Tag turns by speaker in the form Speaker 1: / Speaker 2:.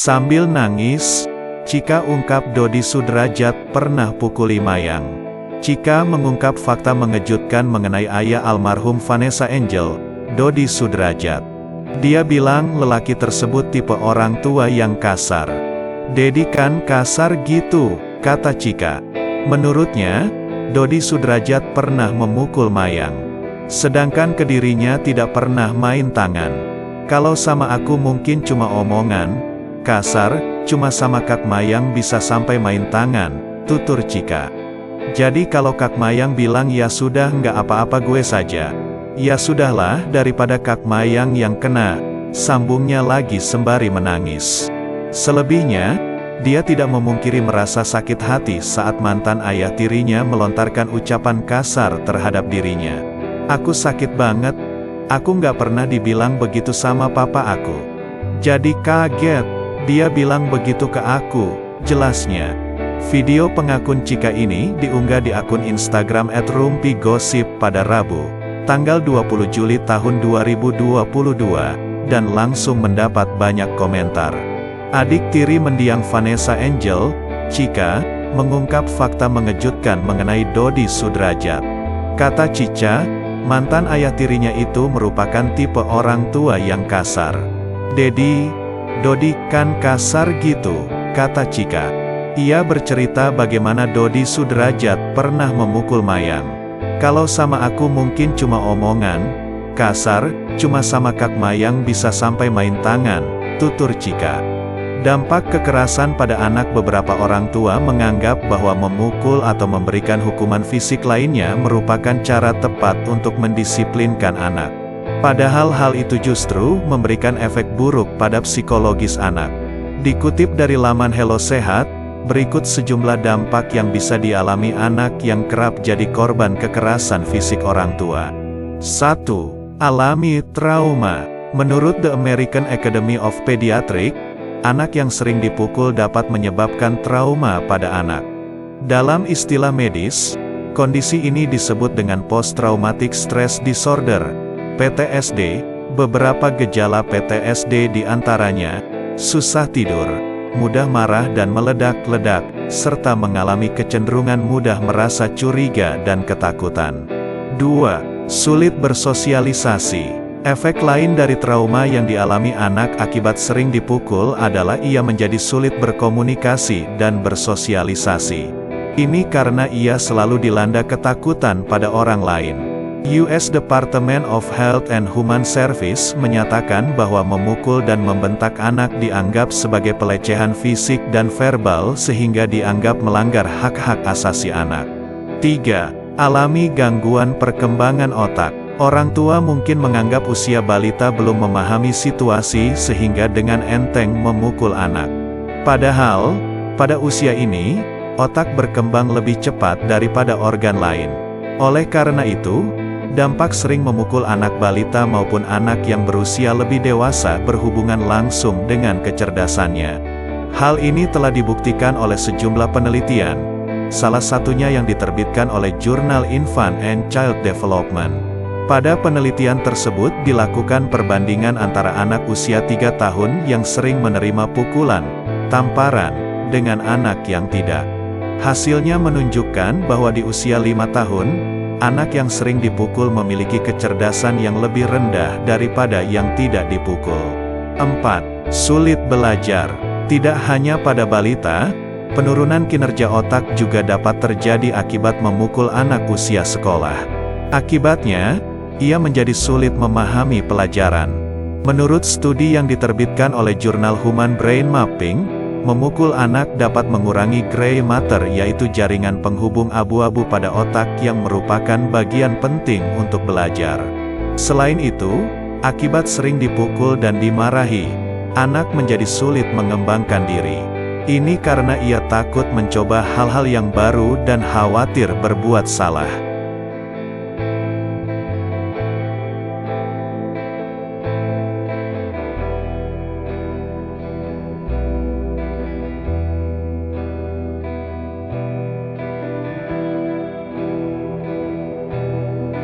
Speaker 1: Sambil nangis, Chika ungkap Dodi Sudrajat pernah pukuli Mayang. Chika mengungkap fakta mengejutkan mengenai ayah almarhum Vanessa Angel, Dodi Sudrajat. Dia bilang lelaki tersebut tipe orang tua yang kasar. "Dedi kan kasar gitu," kata Chika. Menurutnya, Dodi Sudrajat pernah memukul Mayang. Sedangkan ke dirinya tidak pernah main tangan. "Kalau sama aku mungkin cuma omongan, kasar, cuma sama Kak Mayang bisa sampai main tangan," tutur Chika. "Jadi kalau Kak Mayang bilang ya sudah nggak apa-apa gue saja. Ya sudahlah daripada Kak Mayang yang kena," sambungnya lagi sembari menangis. Selebihnya, dia tidak memungkiri merasa sakit hati saat mantan ayah tirinya melontarkan ucapan kasar terhadap dirinya. "Aku sakit banget, aku nggak pernah dibilang begitu sama papa aku. Jadi kaget, dia bilang begitu ke aku," jelasnya. Video pengakun Chika ini diunggah di akun Instagram @rumpigosip pada Rabu, tanggal 20 Juli tahun 2022, dan langsung mendapat banyak komentar. Adik tiri mendiang Vanessa Angel, Chika, mengungkap fakta mengejutkan mengenai Dodi Sudrajat. Kata Cica, mantan ayah tirinya itu merupakan tipe orang tua yang kasar. Dodi kan kasar gitu," kata Chika. Ia bercerita bagaimana Dodi Sudrajat pernah memukul Mayang. "Kalau sama aku mungkin cuma omongan, kasar, cuma sama Kak Mayang bisa sampai main tangan," tutur Chika. Dampak kekerasan pada anak. Beberapa orang tua menganggap bahwa memukul atau memberikan hukuman fisik lainnya merupakan cara tepat untuk mendisiplinkan anak. Padahal hal itu justru memberikan efek buruk pada psikologis anak. Dikutip dari laman Hello Sehat, berikut sejumlah dampak yang bisa dialami anak yang kerap jadi korban kekerasan fisik orang tua. 1. Alami trauma. Menurut The American Academy of Pediatrics, anak yang sering dipukul dapat menyebabkan trauma pada anak. Dalam istilah medis, kondisi ini disebut dengan Post-Traumatic Stress Disorder, PTSD. Beberapa gejala PTSD diantaranya, susah tidur, mudah marah dan meledak-ledak, serta mengalami kecenderungan mudah merasa curiga dan ketakutan. 2. Sulit bersosialisasi. Efek lain dari trauma yang dialami anak akibat sering dipukul adalah ia menjadi sulit berkomunikasi dan bersosialisasi. Ini karena ia selalu dilanda ketakutan pada orang lain. US Department of Health and Human Service menyatakan bahwa memukul dan membentak anak dianggap sebagai pelecehan fisik dan verbal sehingga dianggap melanggar hak-hak asasi anak. 3. Alami gangguan perkembangan otak. Orang tua mungkin menganggap usia balita belum memahami situasi sehingga dengan enteng memukul anak. Padahal, pada usia ini, otak berkembang lebih cepat daripada organ lain. Oleh karena itu, dampak sering memukul anak balita maupun anak yang berusia lebih dewasa berhubungan langsung dengan kecerdasannya. Hal ini telah dibuktikan oleh sejumlah penelitian, salah satunya yang diterbitkan oleh jurnal Infant and Child Development. Pada penelitian tersebut dilakukan perbandingan antara anak usia 3 tahun yang sering menerima pukulan, tamparan, dengan anak yang tidak. Hasilnya menunjukkan bahwa di usia 5 tahun, anak yang sering dipukul memiliki kecerdasan yang lebih rendah daripada yang tidak dipukul. 4. Sulit belajar. Tidak hanya pada balita, penurunan kinerja otak juga dapat terjadi akibat memukul anak usia sekolah. Akibatnya, ia menjadi sulit memahami pelajaran. Menurut studi yang diterbitkan oleh jurnal Human Brain Mapping, memukul anak dapat mengurangi gray matter, yaitu jaringan penghubung abu-abu pada otak yang merupakan bagian penting untuk belajar. Selain itu, akibat sering dipukul dan dimarahi, anak menjadi sulit mengembangkan diri. Ini karena ia takut mencoba hal-hal yang baru dan khawatir berbuat salah.